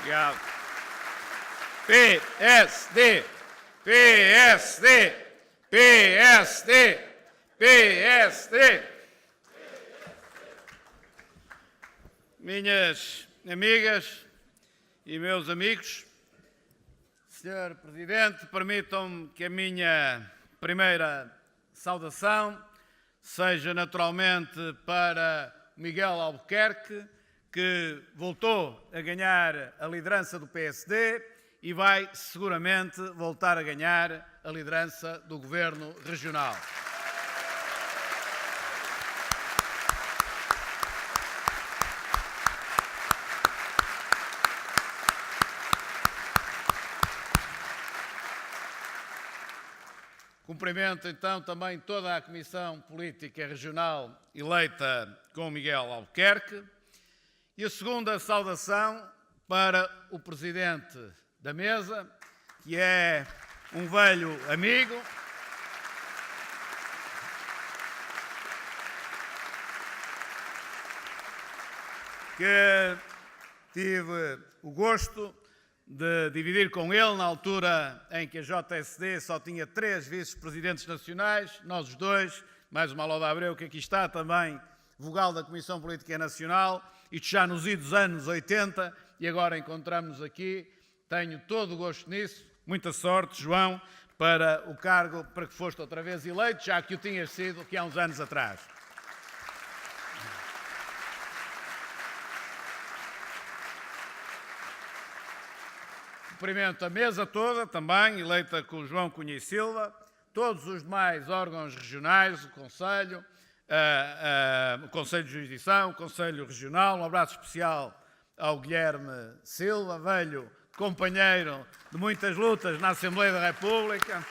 Obrigado. PSD, PSD, PSD, PSD. Minhas amigas e meus amigos, Sr. Presidente, permitam-me que a minha primeira saudação seja naturalmente para Miguel Albuquerque, que voltou a ganhar a liderança do PSD e vai seguramente voltar a ganhar a liderança do Governo Regional. Cumprimento então também toda a Comissão Política Regional eleita com Miguel Albuquerque. E a segunda saudação para o Presidente da Mesa, que é um velho amigo, que tive o gosto de dividir com ele na altura em que a JSD só tinha 3 vice-presidentes nacionais, nós os dois, mais o Malo da Abreu, que aqui está também, vogal da Comissão Política Nacional, isto já nos idos anos 80, e agora encontramos-nos aqui. Tenho todo o gosto nisso. Muita sorte, João, para o cargo para que foste outra vez eleito, já que o tinhas sido aqui há uns anos atrás. Cumprimento a mesa toda, também, eleita com o João Cunha e Silva, todos os demais órgãos regionais, o Conselho, o Conselho de Jurisdição, o Conselho Regional. Um abraço especial ao Guilherme Silva, velho companheiro de muitas lutas na Assembleia da República.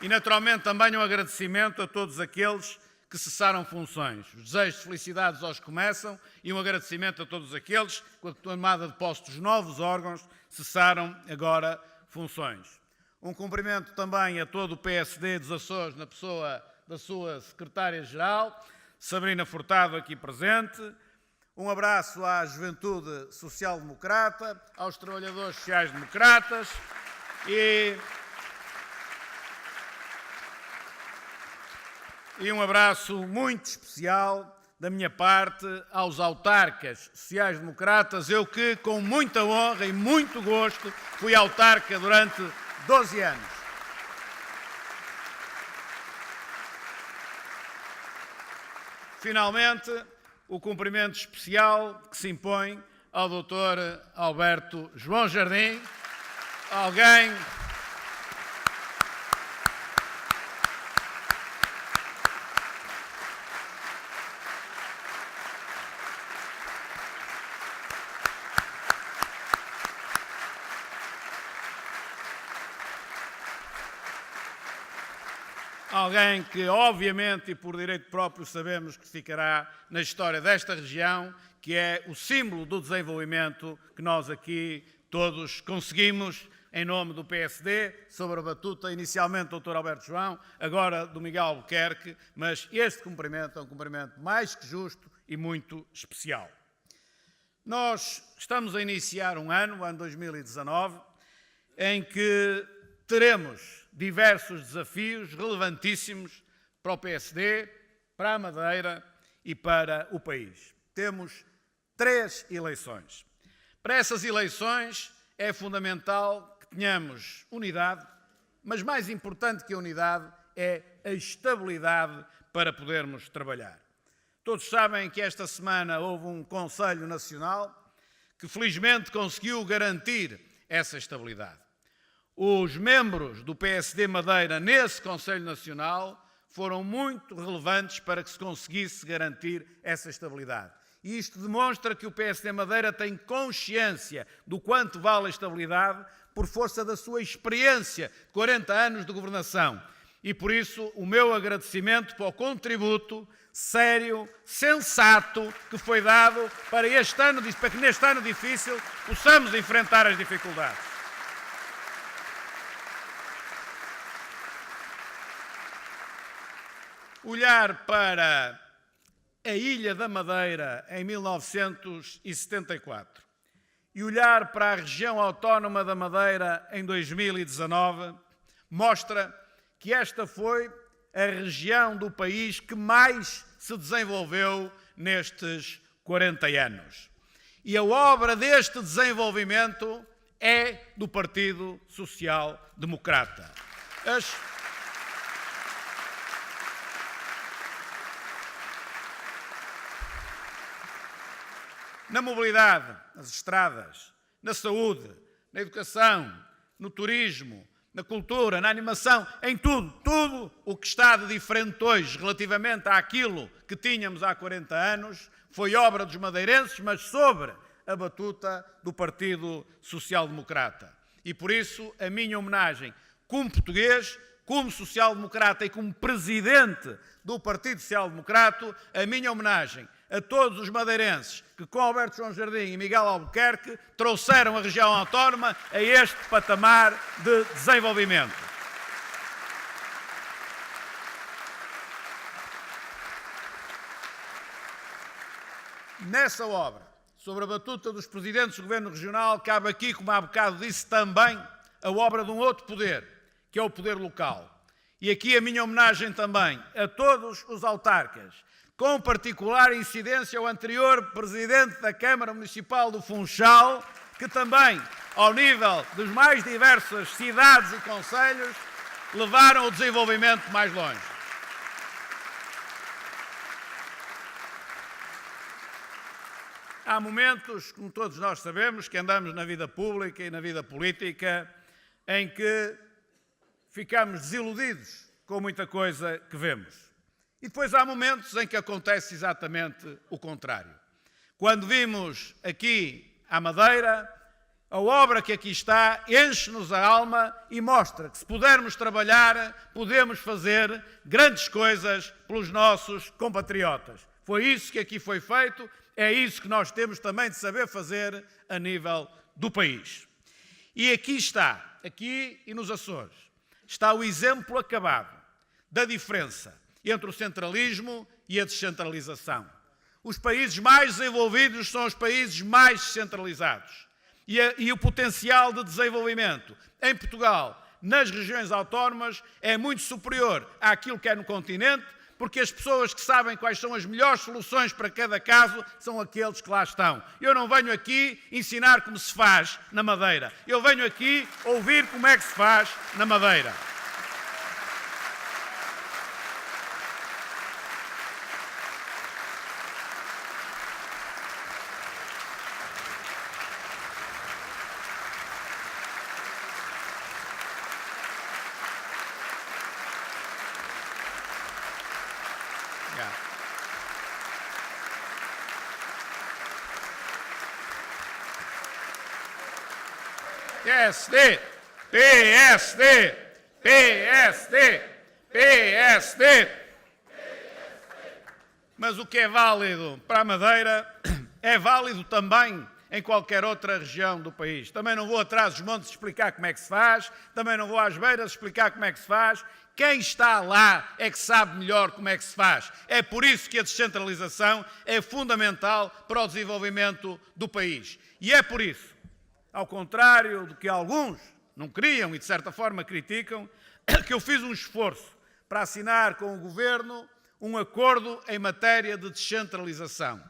E naturalmente também um agradecimento a todos aqueles que cessaram funções. Os desejos de felicidades aos que começam e um agradecimento a todos aqueles que, com a tomada de posse dos novos órgãos, cessaram agora funções. Um cumprimento também a todo o PSD dos Açores, na pessoa da sua secretária-geral, Sabrina Furtado, aqui presente. Um abraço à Juventude Social-Democrata, aos trabalhadores sociais-democratas e um abraço muito especial da minha parte aos autarcas sociais-democratas, eu que com muita honra e muito gosto fui autarca durante 12 anos. Finalmente, o cumprimento especial que se impõe ao Dr. Alberto João Jardim, alguém que, obviamente, e por direito próprio, sabemos que ficará na história desta região, que é o símbolo do desenvolvimento que nós aqui todos conseguimos em nome do PSD, sobre a batuta, inicialmente do Dr. Alberto João, agora do Miguel Albuquerque, mas este cumprimento é um cumprimento mais que justo e muito especial. Nós estamos a iniciar um ano 2019, em que teremos diversos desafios relevantíssimos para o PSD, para a Madeira e para o país. Temos 3 eleições. Para essas eleições é fundamental que tenhamos unidade, mas mais importante que a unidade é a estabilidade para podermos trabalhar. Todos sabem que esta semana houve um Conselho Nacional que felizmente conseguiu garantir essa estabilidade. Os membros do PSD Madeira nesse Conselho Nacional foram muito relevantes para que se conseguisse garantir essa estabilidade. E isto demonstra que o PSD Madeira tem consciência do quanto vale a estabilidade por força da sua experiência de 40 anos de governação. E por isso o meu agradecimento para o contributo sério, sensato que foi dado para que neste ano difícil possamos enfrentar as dificuldades. Olhar para a Ilha da Madeira em 1974 e olhar para a região autónoma da Madeira em 2019, mostra que esta foi a região do país que mais se desenvolveu nestes 40 anos. E a obra deste desenvolvimento é do Partido Social Democrata. Na mobilidade, nas estradas, na saúde, na educação, no turismo, na cultura, na animação, em tudo o que está de diferente hoje relativamente àquilo que tínhamos há 40 anos, foi obra dos madeirenses, mas sobre a batuta do Partido Social Democrata. E por isso a minha homenagem como português, como social-democrata e como presidente do Partido Social Democrata, a minha homenagem a todos os madeirenses que, com Alberto João Jardim e Miguel Albuquerque, trouxeram a região autónoma a este patamar de desenvolvimento. Nessa obra, sobre a batuta dos presidentes do Governo Regional, cabe aqui, como há bocado disse também, a obra de um outro poder, que é o poder local. E aqui a minha homenagem também a todos os autarcas, com particular incidência ao anterior Presidente da Câmara Municipal do Funchal, que também, ao nível das mais diversas cidades e concelhos, levaram o desenvolvimento mais longe. Há momentos, como todos nós sabemos, que andamos na vida pública e na vida política, em que ficamos desiludidos com muita coisa que vemos. E depois há momentos em que acontece exatamente o contrário. Quando vimos aqui à Madeira, a obra que aqui está enche-nos a alma e mostra que, se pudermos trabalhar, podemos fazer grandes coisas pelos nossos compatriotas. Foi isso que aqui foi feito, é isso que nós temos também de saber fazer a nível do país. E aqui está, aqui e nos Açores, está o exemplo acabado da diferença entre o centralismo e a descentralização. Os países mais desenvolvidos são os países mais descentralizados. E o potencial de desenvolvimento em Portugal, nas regiões autónomas, é muito superior àquilo que é no continente, porque as pessoas que sabem quais são as melhores soluções para cada caso são aqueles que lá estão. Eu não venho aqui ensinar como se faz na Madeira. Eu venho aqui ouvir como é que se faz na Madeira. PSD, PSD, PSD, PSD. Mas o que é válido para a Madeira é válido também em qualquer outra região do país. Também não vou atrás dos montes explicar como é que se faz, também não vou às beiras explicar como é que se faz. Quem está lá é que sabe melhor como é que se faz. É por isso que a descentralização é fundamental para o desenvolvimento do país. E é por isso, ao contrário do que alguns não queriam e de certa forma criticam, que eu fiz um esforço para assinar com o Governo um acordo em matéria de descentralização.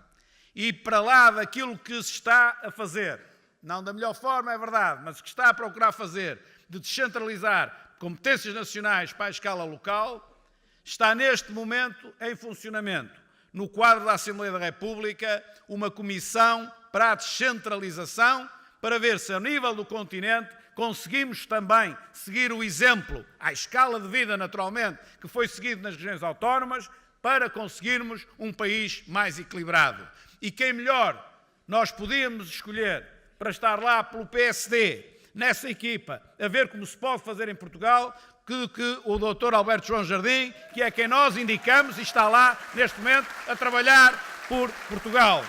E para lá daquilo que se está a fazer, não da melhor forma, é verdade, mas que está a procurar fazer, de descentralizar competências nacionais para a escala local, está neste momento em funcionamento, no quadro da Assembleia da República, uma comissão para a descentralização, para ver se, a nível do continente, conseguimos também seguir o exemplo, à escala de vida, naturalmente, que foi seguido nas regiões autónomas, para conseguirmos um país mais equilibrado. E quem melhor nós podíamos escolher para estar lá pelo PSD, nessa equipa, a ver como se pode fazer em Portugal, que o Dr. Alberto João Jardim, que é quem nós indicamos e está lá, neste momento, a trabalhar por Portugal.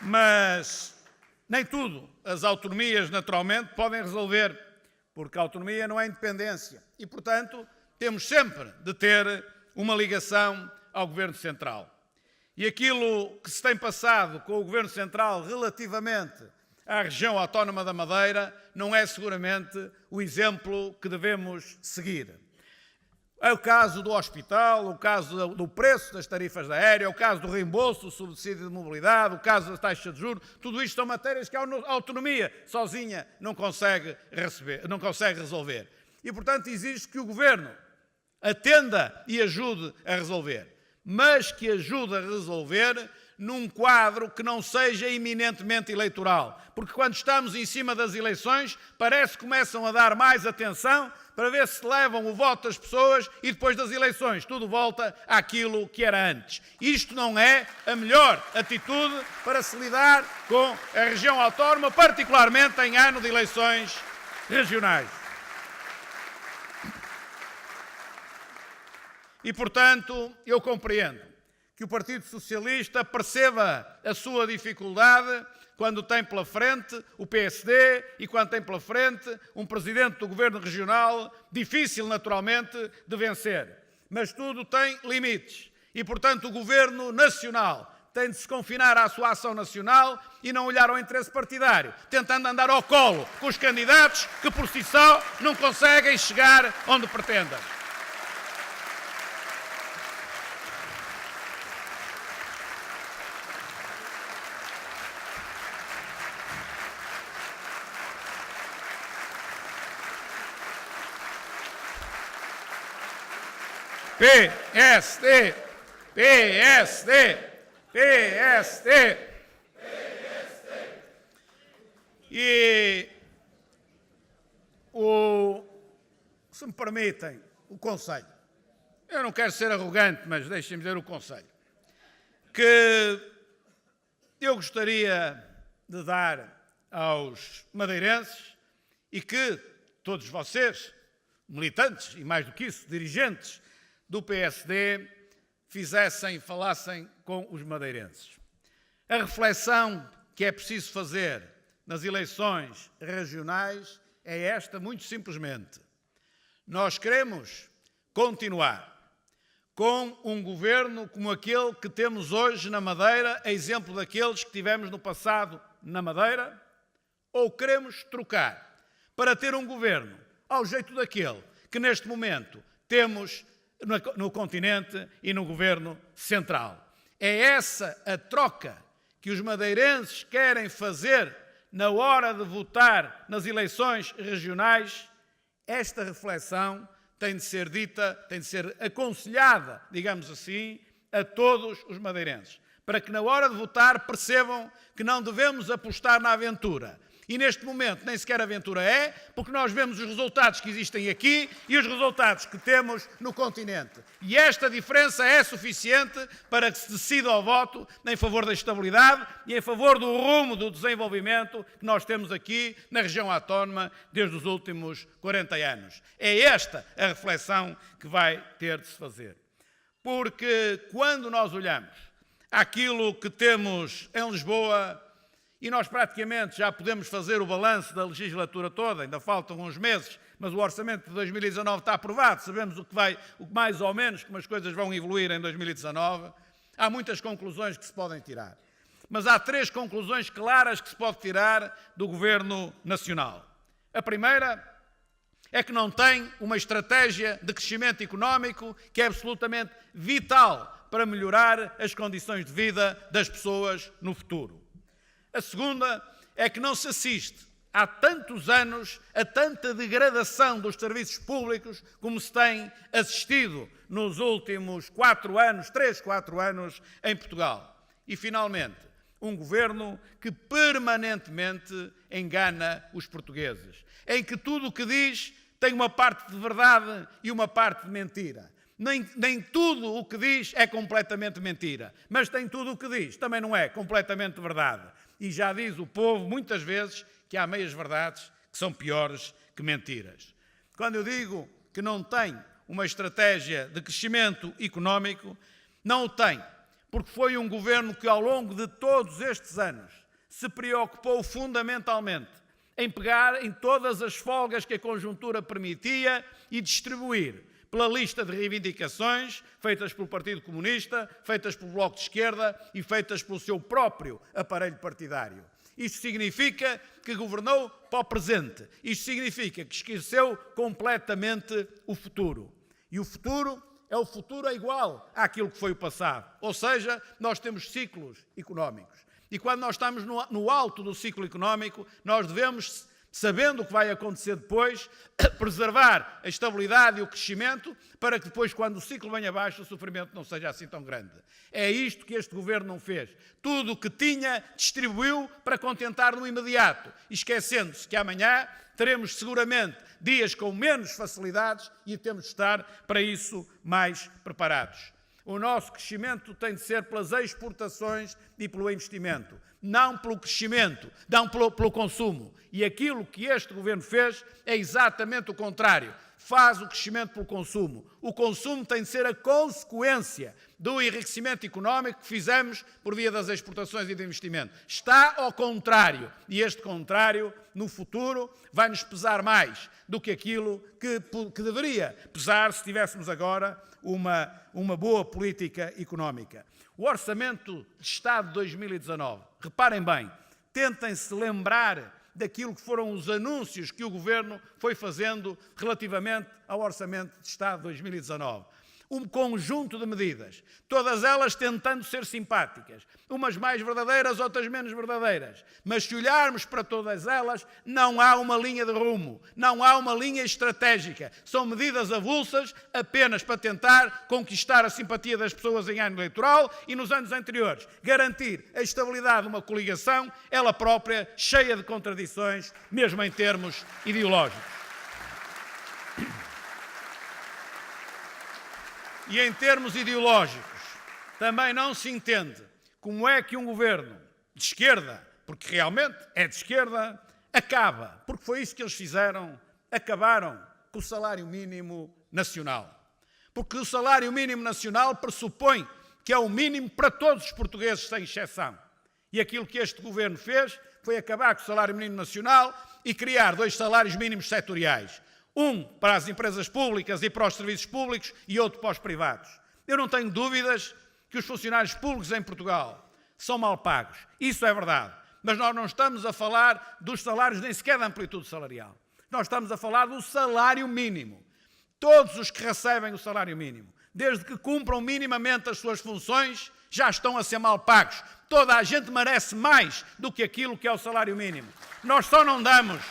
Mas nem tudo as autonomias, naturalmente, podem resolver porque a autonomia não é independência e, portanto, temos sempre de ter uma ligação ao Governo Central. E aquilo que se tem passado com o Governo Central relativamente à região autónoma da Madeira não é seguramente o exemplo que devemos seguir. É o caso do hospital, o caso do preço das tarifas da aérea, o caso do reembolso do subsídio de mobilidade, o caso da taxa de juros, tudo isto são matérias que a autonomia sozinha não consegue resolver. E, portanto, exige que o Governo atenda e ajude a resolver, mas que ajude a resolver num quadro que não seja eminentemente eleitoral. Porque quando estamos em cima das eleições, parece que começam a dar mais atenção para ver se levam o voto das pessoas e depois das eleições tudo volta àquilo que era antes. Isto não é a melhor atitude para se lidar com a região autónoma, particularmente em ano de eleições regionais. E, portanto, eu compreendo que o Partido Socialista perceba a sua dificuldade quando tem pela frente o PSD e quando tem pela frente um Presidente do Governo Regional difícil, naturalmente, de vencer. Mas tudo tem limites e, portanto, o Governo Nacional tem de se confinar à sua ação nacional e não olhar ao interesse partidário, tentando andar ao colo com os candidatos que, por si só, não conseguem chegar onde pretendem. PSD, PSD, PSD. E se me permitem, o conselho. Eu não quero ser arrogante, mas deixem-me dizer o conselho. Que eu gostaria de dar aos madeirenses e que todos vocês, militantes e mais do que isso, dirigentes do PSD, falassem com os madeirenses. A reflexão que é preciso fazer nas eleições regionais é esta, muito simplesmente. Nós queremos continuar com um governo como aquele que temos hoje na Madeira, a exemplo daqueles que tivemos no passado na Madeira, ou queremos trocar para ter um governo ao jeito daquele que neste momento temos no continente e no Governo Central. É essa a troca que os madeirenses querem fazer na hora de votar nas eleições regionais. Esta reflexão tem de ser dita, tem de ser aconselhada, digamos assim, a todos os madeirenses, para que na hora de votar percebam que não devemos apostar na aventura. E neste momento nem sequer aventura é, porque nós vemos os resultados que existem aqui e os resultados que temos no continente. E esta diferença é suficiente para que se decida ao voto em favor da estabilidade e em favor do rumo do desenvolvimento que nós temos aqui na região autónoma desde os últimos 40 anos. É esta a reflexão que vai ter de se fazer. Porque quando nós olhamos aquilo que temos em Lisboa, e nós praticamente já podemos fazer o balanço da legislatura toda, ainda faltam uns meses, mas o orçamento de 2019 está aprovado, sabemos mais ou menos como as coisas vão evoluir em 2019. Há muitas conclusões que se podem tirar. Mas há 3 conclusões claras que se pode tirar do Governo Nacional. A primeira é que não tem uma estratégia de crescimento económico que é absolutamente vital para melhorar as condições de vida das pessoas no futuro. A segunda é que não se assiste há tantos anos a tanta degradação dos serviços públicos como se tem assistido nos últimos 3, 4 anos em Portugal. E, finalmente, um governo que permanentemente engana os portugueses, em que tudo o que diz tem uma parte de verdade e uma parte de mentira. Nem tudo o que diz é completamente mentira, mas tem tudo o que diz também não é completamente verdade. E já diz o povo, muitas vezes, que há meias-verdades que são piores que mentiras. Quando eu digo que não tem uma estratégia de crescimento económico, não o tem, porque foi um governo que, ao longo de todos estes anos, se preocupou fundamentalmente em pegar em todas as folgas que a conjuntura permitia e distribuir pela lista de reivindicações feitas pelo Partido Comunista, feitas pelo Bloco de Esquerda e feitas pelo seu próprio aparelho partidário. Isto significa que governou para o presente. Isto significa que esqueceu completamente o futuro. E o futuro é igual àquilo que foi o passado. Ou seja, nós temos ciclos económicos. E quando nós estamos no alto do ciclo económico, nós devemos, sabendo o que vai acontecer depois, preservar a estabilidade e o crescimento para que depois, quando o ciclo vem abaixo, o sofrimento não seja assim tão grande. É isto que este governo não fez. Tudo o que tinha distribuiu para contentar no imediato, esquecendo-se que amanhã teremos seguramente dias com menos facilidades e temos de estar para isso mais preparados. O nosso crescimento tem de ser pelas exportações e pelo investimento, não pelo crescimento, não pelo consumo. E aquilo que este governo fez é exatamente o contrário. Faz o crescimento pelo consumo. O consumo tem de ser a consequência do enriquecimento económico que fizemos por via das exportações e do investimento. Está ao contrário. E este contrário, no futuro, vai-nos pesar mais do que aquilo que deveria pesar se tivéssemos agora uma boa política económica. O Orçamento de Estado de 2019, reparem bem, tentem-se lembrar daquilo que foram os anúncios que o Governo foi fazendo relativamente ao Orçamento de Estado de 2019. Um conjunto de medidas, todas elas tentando ser simpáticas, umas mais verdadeiras, outras menos verdadeiras. Mas se olharmos para todas elas, não há uma linha de rumo, não há uma linha estratégica. São medidas avulsas apenas para tentar conquistar a simpatia das pessoas em ano eleitoral e nos anos anteriores. Garantir a estabilidade de uma coligação, ela própria cheia de contradições, mesmo em termos ideológicos. E em termos ideológicos, também não se entende como é que um governo de esquerda, porque realmente é de esquerda, acaba, porque foi isso que eles fizeram, acabaram com o salário mínimo nacional. Porque o salário mínimo nacional pressupõe que é o mínimo para todos os portugueses, sem exceção. E aquilo que este governo fez foi acabar com o salário mínimo nacional e criar 2 salários mínimos setoriais. Um para as empresas públicas e para os serviços públicos e outro para os privados. Eu não tenho dúvidas que os funcionários públicos em Portugal são mal pagos. Isso é verdade. Mas nós não estamos a falar dos salários nem sequer da amplitude salarial. Nós estamos a falar do salário mínimo. Todos os que recebem o salário mínimo, desde que cumpram minimamente as suas funções, já estão a ser mal pagos. Toda a gente merece mais do que aquilo que é o salário mínimo. Nós só não damos...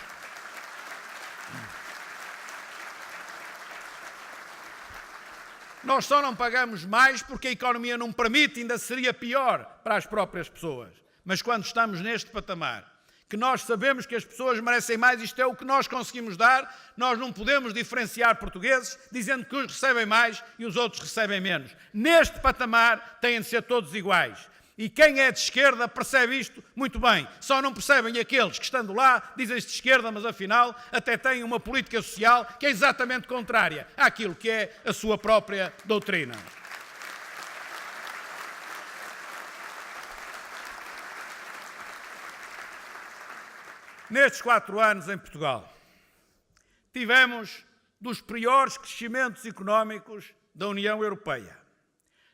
Nós só não pagamos mais porque a economia não permite, ainda seria pior para as próprias pessoas. Mas quando estamos neste patamar, que nós sabemos que as pessoas merecem mais, isto é o que nós conseguimos dar, nós não podemos diferenciar portugueses dizendo que uns recebem mais e os outros recebem menos. Neste patamar têm de ser todos iguais. E quem é de esquerda percebe isto muito bem. Só não percebem aqueles que, estando lá, dizem-se de esquerda, mas afinal até têm uma política social que é exatamente contrária àquilo que é a sua própria doutrina. Nestes 4 anos em Portugal, tivemos dos piores crescimentos económicos da União Europeia.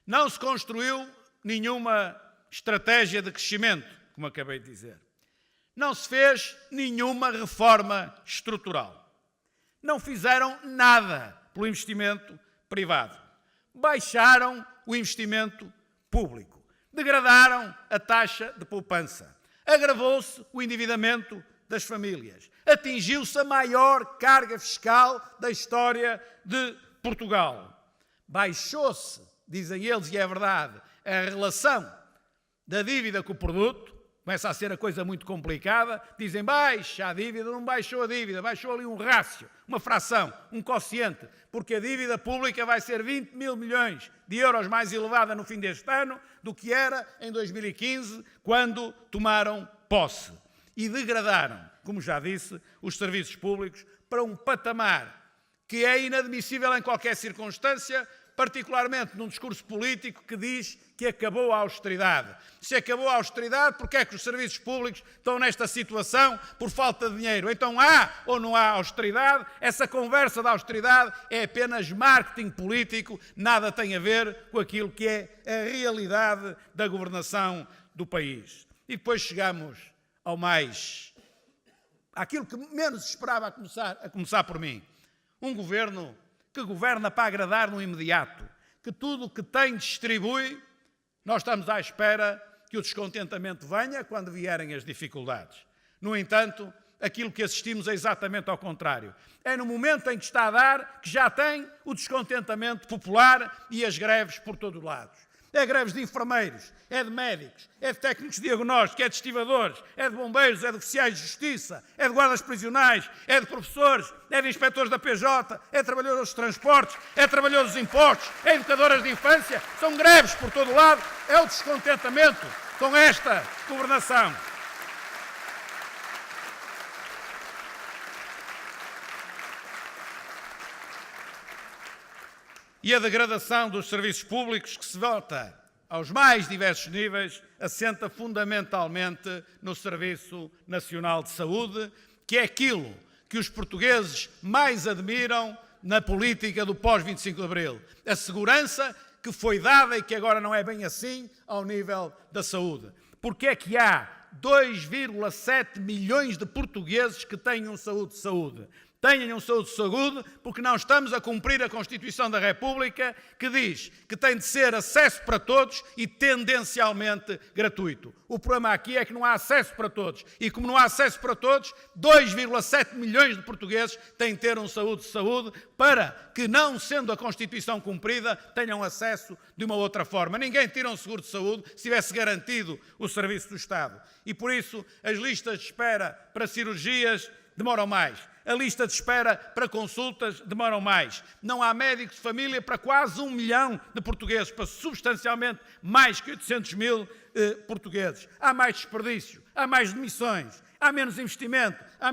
Não se construiu nenhuma estratégia de crescimento, como acabei de dizer. Não se fez nenhuma reforma estrutural. Não fizeram nada pelo investimento privado. Baixaram o investimento público. Degradaram a taxa de poupança. Agravou-se o endividamento das famílias. Atingiu-se a maior carga fiscal da história de Portugal. Baixou-se, dizem eles, e é verdade, a relação da dívida com o produto, começa a ser a coisa muito complicada, dizem baixa a dívida, não baixou a dívida, baixou ali um rácio, uma fração, um quociente, porque a dívida pública vai ser 20 mil milhões de euros mais elevada no fim deste ano do que era em 2015, quando tomaram posse. E degradaram, como já disse, os serviços públicos para um patamar que é inadmissível em qualquer circunstância particularmente num discurso político que diz que acabou a austeridade. Se acabou a austeridade, porque é que os serviços públicos estão nesta situação por falta de dinheiro? Então há ou não há austeridade? Essa conversa da austeridade é apenas marketing político, nada tem a ver com aquilo que é a realidade da governação do país. E depois chegamos àquilo que menos esperava a começar por mim. Um governo que governa para agradar no imediato, que tudo o que tem distribui. Nós estamos à espera que o descontentamento venha quando vierem as dificuldades. No entanto, aquilo que assistimos é exatamente ao contrário. É no momento em que está a dar que já tem o descontentamento popular e as greves por todos os lados. É greves de enfermeiros, é de médicos, é de técnicos de diagnóstico, é de estivadores, é de bombeiros, é de oficiais de justiça, é de guardas prisionais, é de professores, é de inspectores da PJ, é de trabalhadores dos transportes, é de trabalhadores dos impostos, é de educadoras de infância. São greves por todo o lado. É o descontentamento com esta governação. E a degradação dos serviços públicos, que se volta aos mais diversos níveis, assenta fundamentalmente no Serviço Nacional de Saúde, que é aquilo que os portugueses mais admiram na política do pós-25 de Abril. A segurança que foi dada e que agora não é bem assim ao nível da saúde. Porque é que há 2,7 milhões de portugueses que tenham saúde? Tenham saúde porque não estamos a cumprir a Constituição da República, que diz que tem de ser acesso para todos e tendencialmente gratuito. O problema aqui é que não há acesso para todos. E como não há acesso para todos, 2,7 milhões de portugueses têm de ter um saúde para que, não sendo a Constituição cumprida, tenham acesso de uma outra forma. Ninguém tira um seguro de saúde se tivesse garantido o serviço do Estado. E por isso as listas de espera para cirurgias demoram mais. A lista de espera para consultas demoram mais. Não há médicos de família para quase 1 milhão de portugueses, para substancialmente mais que 800 mil portugueses. Há mais desperdício, há mais demissões, há menos investimento, há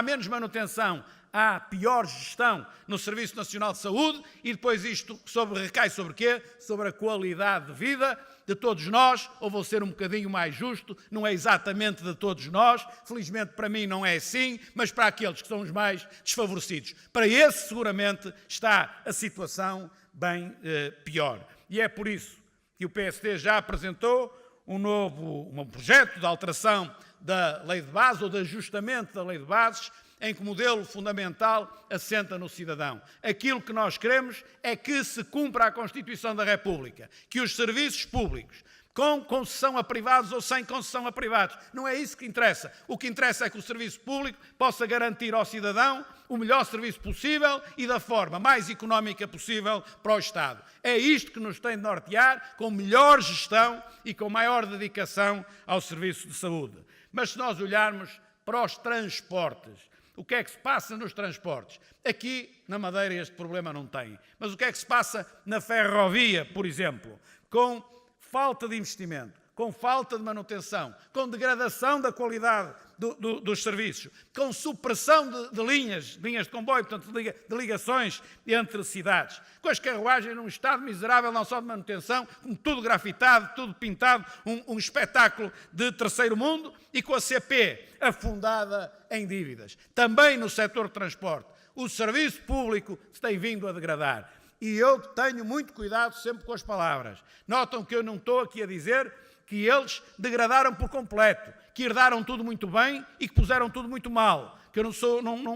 menos manutenção, há pior gestão no Serviço Nacional de Saúde e depois isto recai sobre quê? Sobre a qualidade de vida de todos nós, ou vou ser um bocadinho mais justo, não é exatamente de todos nós, felizmente para mim não é assim, mas para aqueles que são os mais desfavorecidos. Para esse, seguramente, está a situação bem pior. E é por isso que o PSD já apresentou um projeto de alteração da Lei de Bases, ou de ajustamento da Lei de Bases, em que o modelo fundamental assenta no cidadão. Aquilo que nós queremos é que se cumpra a Constituição da República, que os serviços públicos, com concessão a privados ou sem concessão a privados, não é isso que interessa. O que interessa é que o serviço público possa garantir ao cidadão o melhor serviço possível e da forma mais económica possível para o Estado. É isto que nos tem de nortear, com melhor gestão e com maior dedicação ao serviço de saúde. Mas se nós olharmos para os transportes, o que é que se passa nos transportes? Aqui, na Madeira, este problema não tem. Mas o que é que se passa na ferrovia, por exemplo? Com falta de investimento, com falta de manutenção, com degradação da qualidade dos serviços, com supressão de linhas de comboio, portanto, de ligações entre cidades, com as carruagens num estado miserável, não só de manutenção, como tudo grafitado, tudo pintado, um espetáculo de terceiro mundo, e com a CP afundada em dívidas. Também no setor de transporte, o serviço público se tem vindo a degradar. E eu tenho muito cuidado sempre com as palavras. Notam que eu não estou aqui a dizer que eles degradaram por completo, que herdaram tudo muito bem e que puseram tudo muito mal, que eu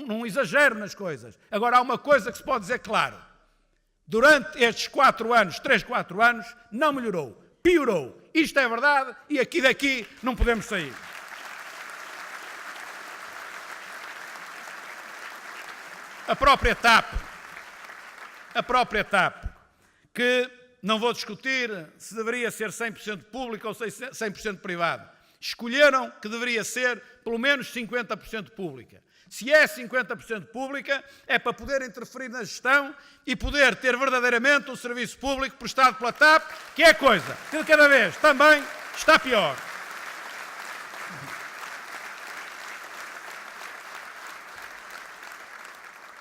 não exagero nas coisas. Agora, há uma coisa que se pode dizer claro. Durante estes 3, 4 anos, não melhorou, piorou. Isto é verdade e daqui não podemos sair. A própria TAP, que não vou discutir se deveria ser 100% público ou 100% privado. Escolheram que deveria ser pelo menos 50% pública. Se é 50% pública, é para poder interferir na gestão e poder ter verdadeiramente um serviço público prestado pela TAP, que é a coisa que cada vez também está pior.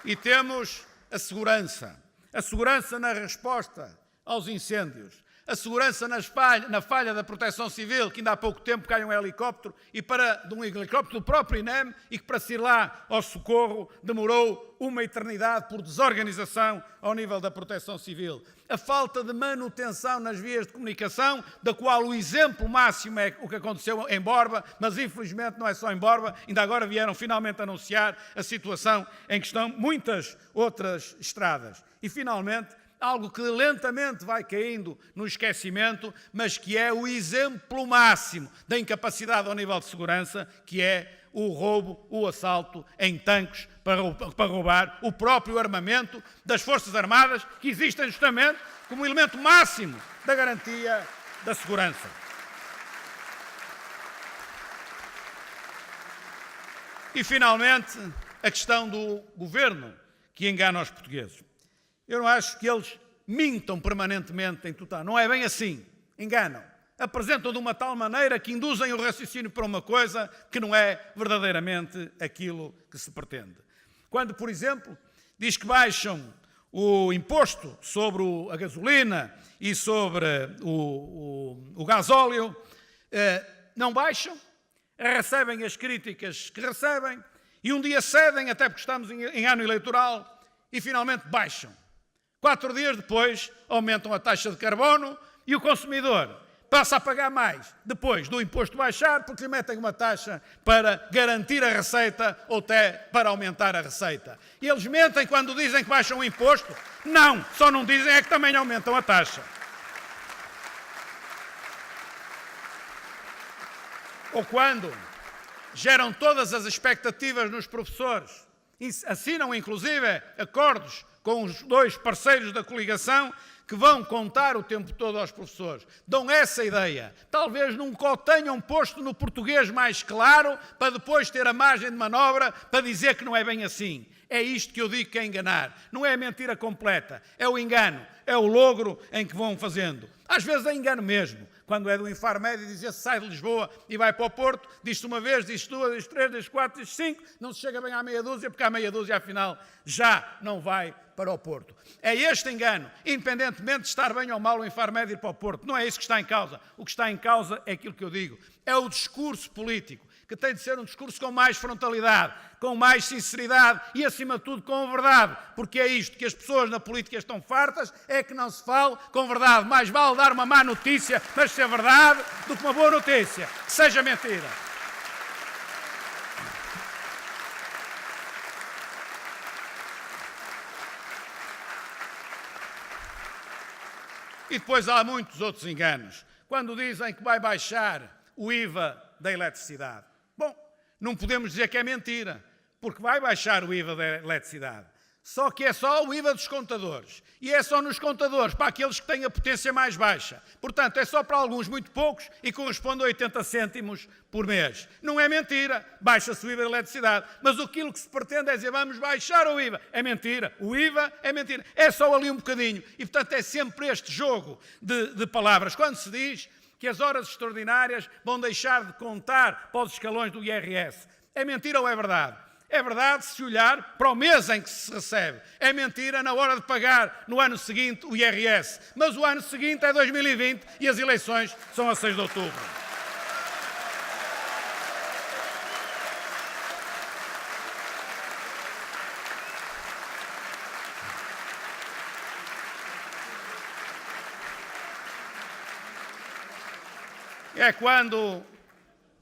E temos a segurança. a segurança na resposta aos incêndios, a segurança na falha da proteção civil, que ainda há pouco tempo cai um helicóptero, de um helicóptero do próprio INEM, e que para se ir lá ao socorro demorou uma eternidade por desorganização ao nível da proteção civil. A falta de manutenção nas vias de comunicação, da qual o exemplo máximo é o que aconteceu em Borba, mas infelizmente não é só em Borba, ainda agora vieram finalmente anunciar a situação em que estão muitas outras estradas. E finalmente, algo que lentamente vai caindo no esquecimento, mas que é o exemplo máximo da incapacidade ao nível de segurança, que é o roubo, o assalto em tanques para roubar o próprio armamento das Forças Armadas, que existem justamente como elemento máximo da garantia da segurança. E, finalmente, a questão do governo, que engana os portugueses. Eu não acho que eles mintam permanentemente em total. Não é bem assim. Enganam. Apresentam de uma tal maneira que induzem o raciocínio para uma coisa que não é verdadeiramente aquilo que se pretende. Quando, por exemplo, diz que baixam o imposto sobre a gasolina e sobre o gasóleo, não baixam, recebem as críticas que recebem e um dia cedem, até porque estamos em ano eleitoral, e finalmente baixam. 4 dias depois, aumentam a taxa de carbono e o consumidor passa a pagar mais depois do imposto baixar, porque lhe metem uma taxa para garantir a receita ou até para aumentar a receita. E eles mentem quando dizem que baixam o imposto? Não, só não dizem é que também aumentam a taxa. Ou quando geram todas as expectativas nos professores, assinam inclusive acordos com os 2 parceiros da coligação que vão contar o tempo todo aos professores. Dão essa ideia. Talvez nunca o tenham posto no português mais claro para depois ter a margem de manobra para dizer que não é bem assim. É isto que eu digo que é enganar. Não é a mentira completa. É o engano. É o logro em que vão fazendo. Às vezes é engano mesmo. Quando é do Infarmed, diz-se sai de Lisboa e vai para o Porto, diz-se uma vez, diz-se 2, diz-se 3, diz-se 4, diz-se 5, não se chega bem à meia dúzia, porque à meia dúzia, afinal, já não vai para o Porto. É este engano, independentemente de estar bem ou mal o Infarmed ir para o Porto. Não é isso que está em causa. O que está em causa é aquilo que eu digo. É o discurso político, que tem de ser um discurso com mais frontalidade, com mais sinceridade e, acima de tudo, com verdade. Porque é isto que as pessoas na política estão fartas, é que não se fala com verdade. Mais vale dar uma má notícia, mas ser verdade, do que uma boa notícia, que seja mentira. E depois há muitos outros enganos. Quando dizem que vai baixar o IVA da eletricidade. Bom, não podemos dizer que é mentira, porque vai baixar o IVA da eletricidade. Só que é só o IVA dos contadores. E é só nos contadores, para aqueles que têm a potência mais baixa. Portanto, é só para alguns muito poucos e corresponde a 80 cêntimos por mês. Não é mentira, baixa-se o IVA da eletricidade. Mas aquilo que se pretende é dizer, vamos baixar o IVA. É mentira. O IVA é mentira. É só ali um bocadinho. E, portanto, é sempre este jogo de palavras. Quando se diz que as horas extraordinárias vão deixar de contar para os escalões do IRS. É mentira ou é verdade? É verdade se olhar para o mês em que se recebe. É mentira na hora de pagar no ano seguinte o IRS. Mas o ano seguinte é 2020 e as eleições são a 6 de outubro. É quando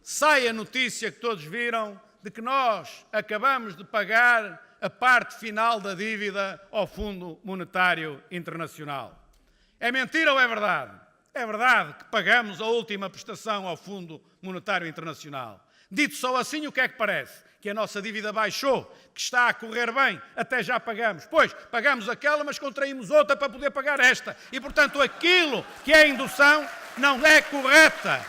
sai a notícia que todos viram de que nós acabamos de pagar a parte final da dívida ao Fundo Monetário Internacional. É mentira ou é verdade? É verdade que pagamos a última prestação ao Fundo Monetário Internacional. Dito só assim, o que é que parece? Que a nossa dívida baixou, que está a correr bem, até já pagamos. Pois, pagamos aquela, mas contraímos outra para poder pagar esta. E, portanto, aquilo que é indução não é correta.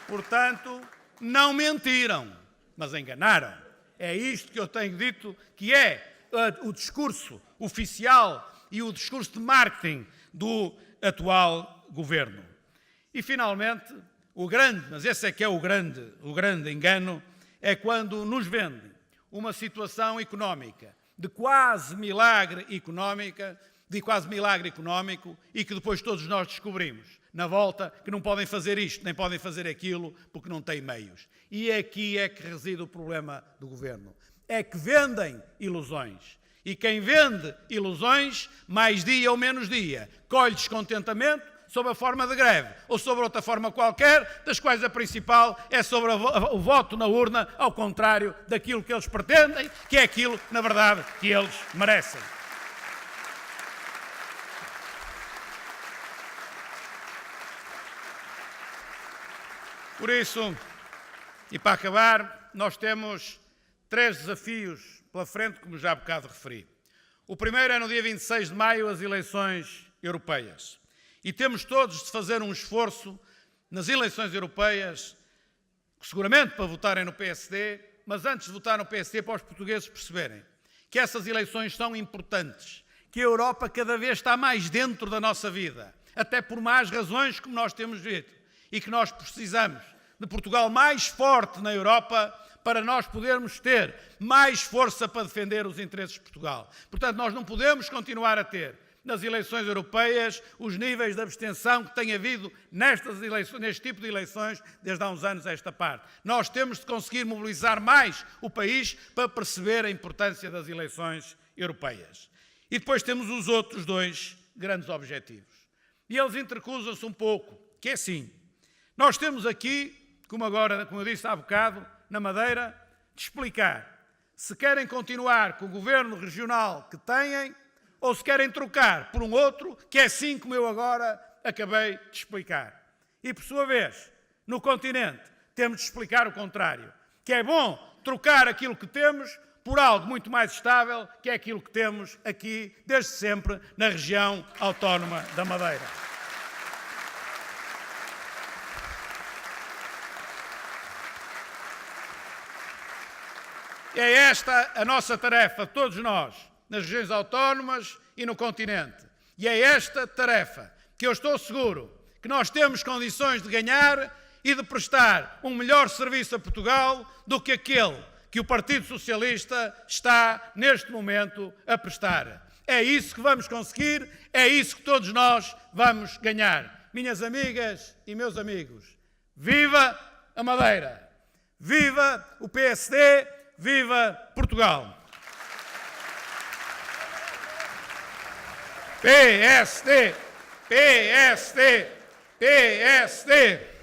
Portanto, não mentiram, mas enganaram. É isto que eu tenho dito que é o discurso oficial e o discurso de marketing do atual governo. E, finalmente, mas esse é que é o grande engano, é quando nos vendem uma situação económica de quase milagre económico e que depois todos nós descobrimos, na volta, que não podem fazer isto, nem podem fazer aquilo, porque não têm meios. E aqui é que reside o problema do governo. É que vendem ilusões. E quem vende ilusões, mais dia ou menos dia, colhe descontentamento sob a forma de greve ou sobre outra forma qualquer, das quais a principal é sobre o voto na urna, ao contrário daquilo que eles pretendem, que é aquilo, na verdade, que eles merecem. Por isso, e para acabar, nós temos 3 desafios pela frente, como já há bocado referi. O primeiro é no dia 26 de maio, as eleições europeias. E temos todos de fazer um esforço nas eleições europeias, seguramente para votarem no PSD, mas antes de votar no PSD, para os portugueses perceberem que essas eleições são importantes, que a Europa cada vez está mais dentro da nossa vida, até por más razões como nós temos dito, e que nós precisamos de Portugal mais forte na Europa para nós podermos ter mais força para defender os interesses de Portugal. Portanto, nós não podemos continuar a ter nas eleições europeias os níveis de abstenção que tem havido neste tipo de eleições desde há uns anos a esta parte. Nós temos de conseguir mobilizar mais o país para perceber a importância das eleições europeias. E depois temos os outros 2 grandes objetivos. E eles entrecruzam-se um pouco, que é assim. Nós temos aqui, como eu disse há bocado, na Madeira, de explicar se querem continuar com o governo regional que têm ou se querem trocar por um outro, que é assim como eu agora acabei de explicar. E, por sua vez, no continente, temos de explicar o contrário, que é bom trocar aquilo que temos por algo muito mais estável, que é aquilo que temos aqui, desde sempre, na região autónoma da Madeira. É esta a nossa tarefa, todos nós, nas regiões autónomas e no continente. E é esta tarefa que eu estou seguro que nós temos condições de ganhar e de prestar um melhor serviço a Portugal do que aquele que o Partido Socialista está, neste momento, a prestar. É isso que vamos conseguir, é isso que todos nós vamos ganhar. Minhas amigas e meus amigos, viva a Madeira! Viva o PSD! Viva Portugal! PSD! PSD! PSD!